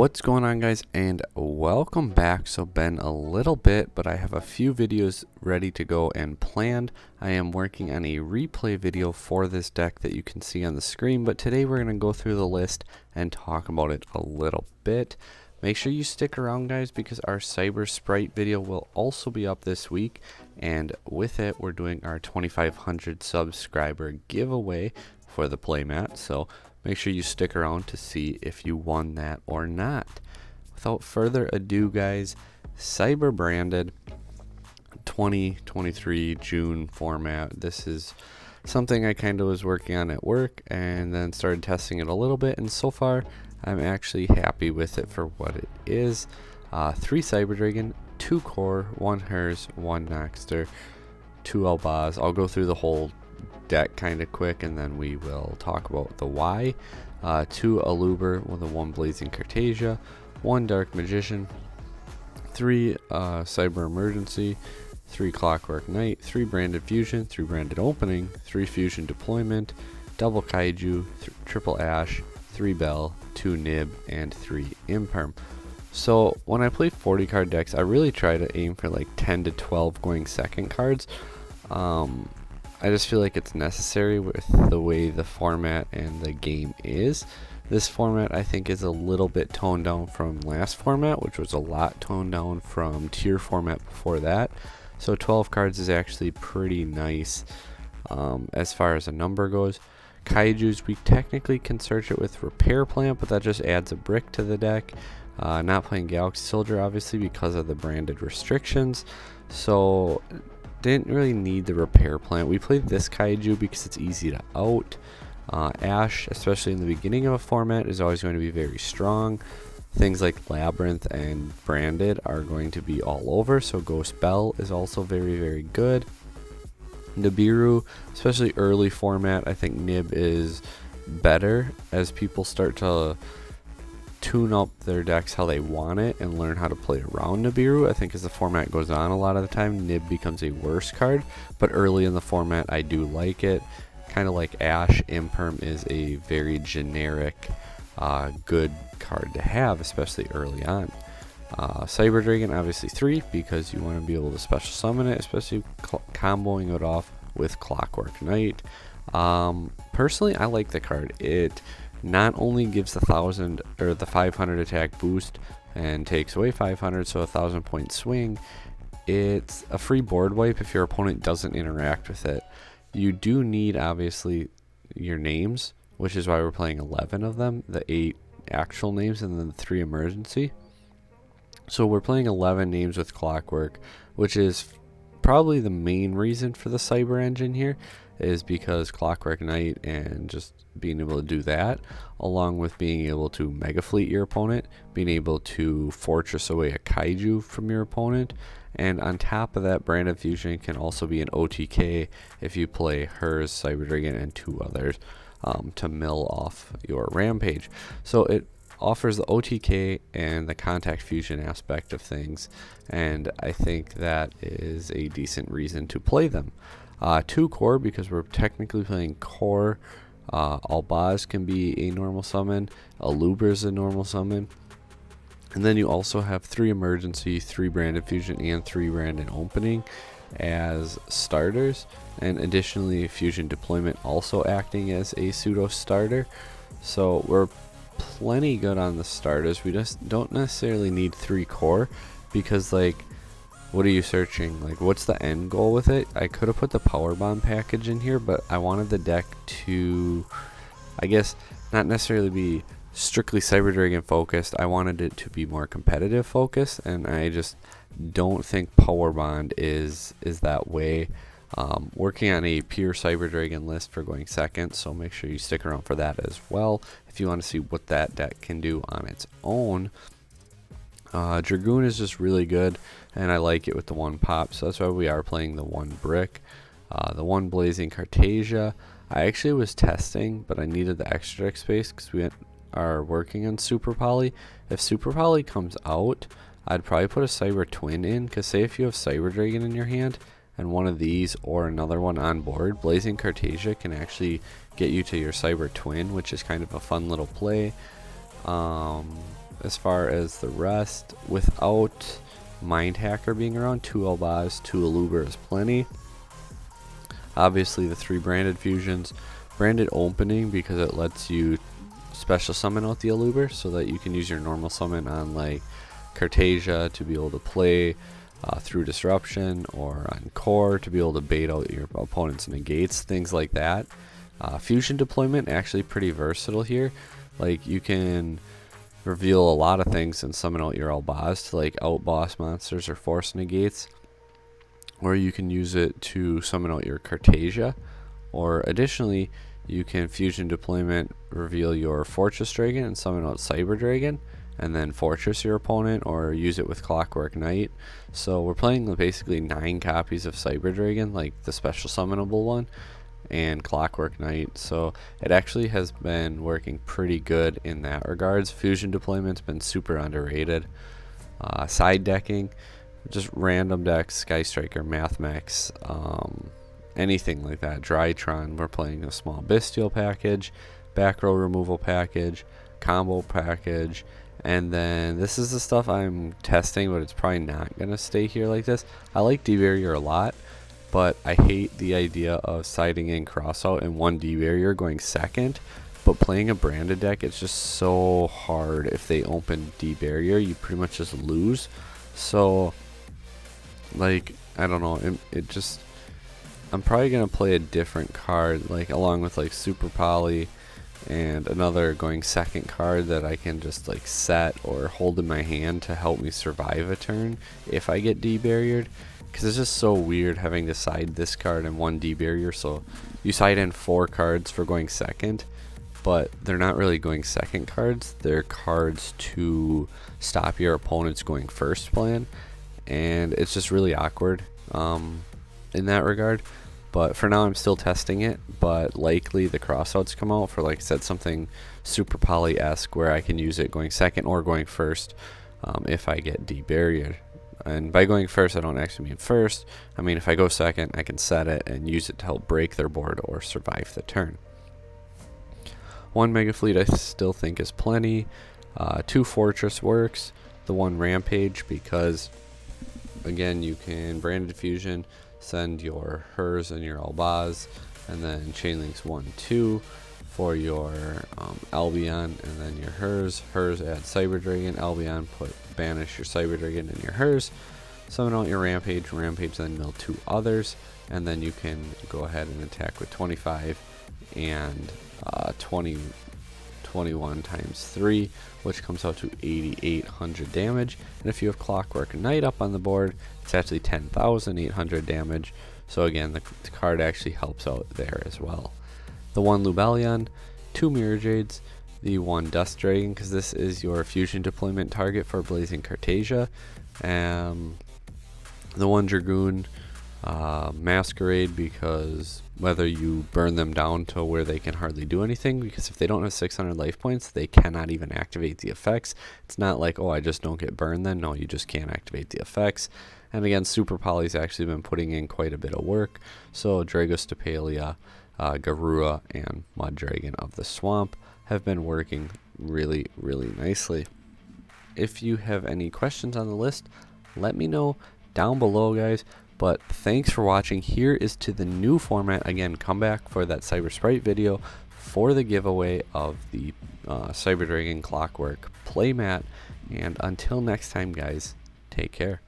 What's going on, guys, and welcome back. So been a little bit, but I have a few videos ready to go and planned. I am working on a replay video for this deck that you can see on the screen, but today we're going to go through the list and talk about it a little bit. Make sure you stick around, guys, because our Cyber Sprite video will also be up this week, and with it we're doing our 2,500 subscriber giveaway for the playmat. So make sure you stick around to see if you won that or not. Without further ado, guys, Cyber branded 2023 June format. This is something I kind of was working on at work and then started testing it a little bit, and so far I'm actually happy with it for what it is. 3 Cyber Dragon, 2 Core, 1 Hers, 1 Noxter, 2 Albaz. I'll go through the whole deck kind of quick and then we will talk about the why. 2 Aluber with a 1 Blazing Cartesia, 1 Dark Magician, 3 Cyber Emergency, 3 Clockwork Knight, 3 Branded Fusion, 3 Branded Opening, 3 Fusion Deployment, double Kaiju, triple Ash, 3 Bell, 2 Nib, and 3 Imperm. So when I play 40 card decks, I really try to aim for like 10 to 12 going second cards. I just feel like it's necessary with the way the format and the game is. This format, I think, is a little bit toned down from last format, which was a lot toned down from tier format before that. So 12 cards is actually pretty nice as far as a number goes. Kaijus, we technically can search it with Repair Plant, but that just adds a brick to the deck. Not playing Galaxy Soldier, obviously, because of the branded restrictions. So didn't really need the Repair Plant. We played this Kaiju because it's easy to out. Ash, especially in the beginning of a format, is always going to be very strong. Things like Labyrinth and Branded are going to be all over, so Ghost Bell is also very, very good. Nibiru, especially early format, I think Nib is better as people start to tune up their decks how they want it and learn how to play around Nibiru. I think as the format goes on, a lot of the time Nib becomes a worse card, but early in the format I do like it. Kind of like Ash, Imperm is a very generic good card to have, especially early on. Cyber Dragon, obviously 3, because you want to be able to special summon it, especially comboing it off with Clockwork Knight. Personally, I like the card. It not only gives the 1,000 or the 500 attack boost and takes away 500, so a 1,000 point swing. It's a free board wipe if your opponent doesn't interact with it. You do need, obviously, your names, which is why we're playing 11 of them, the 8 actual names and then the 3 emergency. So we're playing 11 names with Clockwork, which is probably the main reason for the Cyber engine here, is because Clockwork Knight and just being able to do that, along with being able to Mega Fleet your opponent, being able to Fortress away a Kaiju from your opponent, and on top of that, Branded Fusion can also be an OTK if you play Hers, Cyber Dragon, and 2 others to mill off your Rampage. So it offers the OTK and the contact fusion aspect of things, and I think that is a decent reason to play them. 2 Core, because we're technically playing Core. Albaz can be a normal summon, Aluber is a normal summon, and then you also have 3 Emergency, 3 Branded Fusion, and 3 Branded Opening as starters, and additionally Fusion Deployment also acting as a pseudo starter. So we're plenty good on the starters. We just don't necessarily need 3 Core, because like, what are you searching? Like, what's the end goal with it? I could have put the Power Bomb package in here, but I wanted the deck to, I guess, not necessarily be strictly Cyber Dragon focused. I wanted it to be more competitive focused, and I just don't think Power Bond is that way. Working on a pure Cyber Dragon list for going second, so make sure you stick around for that as well if you want to see what that deck can do on its own. Dragoon is just really good, and I like it with the 1 pop, so that's why we are playing the 1 brick. The 1 Blazing Cartesia, I actually was testing, but I needed the extra deck space because we are working on Super Poly. If Super Poly comes out, I'd probably put a Cyber Twin in, because say if you have Cyber Dragon in your hand and one of these or another one on board, Blazing Cartesia can actually get you to your Cyber Twin, which is kind of a fun little play. as far as the rest, without Mind Hacker being around, 2 Elbaz, 2 Aluber is plenty. Obviously the 3 branded fusions, branded opening because it lets you special summon out the Aluber so that you can use your normal summon on like Cartesia to be able to play through disruption, or on core to be able to bait out your opponent's negates, things like that. Fusion deployment actually pretty versatile here. Like you can reveal a lot of things and summon out your Elbaz to like out boss monsters or force negates, or you can use it to summon out your Cartesia, or additionally you can fusion deployment reveal your Fortress Dragon and summon out Cyber Dragon and then fortress your opponent, or use it with Clockwork Knight. So we're playing with basically 9 copies of Cyber Dragon, like the special summonable one, and Clockwork Knight. So it actually has been working pretty good in that regards. Fusion deployment's been super underrated. Side decking, just random decks, Sky Striker, mathmech, anything like that. Drytron, we're playing a small bestial package, back row removal package, combo package, and then this is the stuff I'm testing, but it's probably not gonna stay here like this. I like D-Barrier a lot, but I hate the idea of siding in crossout and 1 D-Barrier going second. But playing a branded deck, it's just so hard. If they open D-Barrier, you pretty much just lose. So, like, I don't know, it just, I'm probably gonna play a different card, like along with like Super Poly and another going second card that I can just like set or hold in my hand to help me survive a turn if I get D-barriered, because it's just so weird having to side this card and 1 D-barrier. So you side in 4 cards for going second, but they're not really going second cards, they're cards to stop your opponent's going first plan, and it's just really awkward in that regard. But for now I'm still testing it, but likely the crossouts come out for, like I said, something Super Poly-esque where I can use it going second or going first if I get D-barriered. And by going first, I don't actually mean first. I mean if I go second, I can set it and use it to help break their board or survive the turn. 1 Mega Fleet I still think is plenty. 2 Fortress works. The 1 Rampage because, again, you can branded fusion, send your hers and your Elbaz, and then chain links 1, 2 for your Albion, and then your hers add Cyber Dragon, Albion banish your Cyber Dragon and your hers, summon out your Rampage, then mill 2 others, and then you can go ahead and attack with 25 and 21 times 3, which comes out to 8,800 damage. And if you have Clockwork Knight up on the board, it's actually 10,800 damage. So again, the card actually helps out there as well. The 1 Lubellion, 2 Mirror Jades, the 1 Dust Dragon, because this is your fusion deployment target for Blazing Cartesia, the 1 Dragoon, Masquerade, because whether you burn them down to where they can hardly do anything, because if they don't have 600 life points, they cannot even activate the effects. It's not like, oh, I just don't get burned then. No, you just can't activate the effects. And again, Super Poly's actually been putting in quite a bit of work. So Dragostapalia, Garua, and Mud Dragon of the Swamp have been working really, really nicely. If you have any questions on the list, let me know down below, guys. But thanks for watching. Here is to the new format. Again, come back for that Cyber Sprite video for the giveaway of the Cyber Dragon Clockwork playmat. And until next time, guys, take care.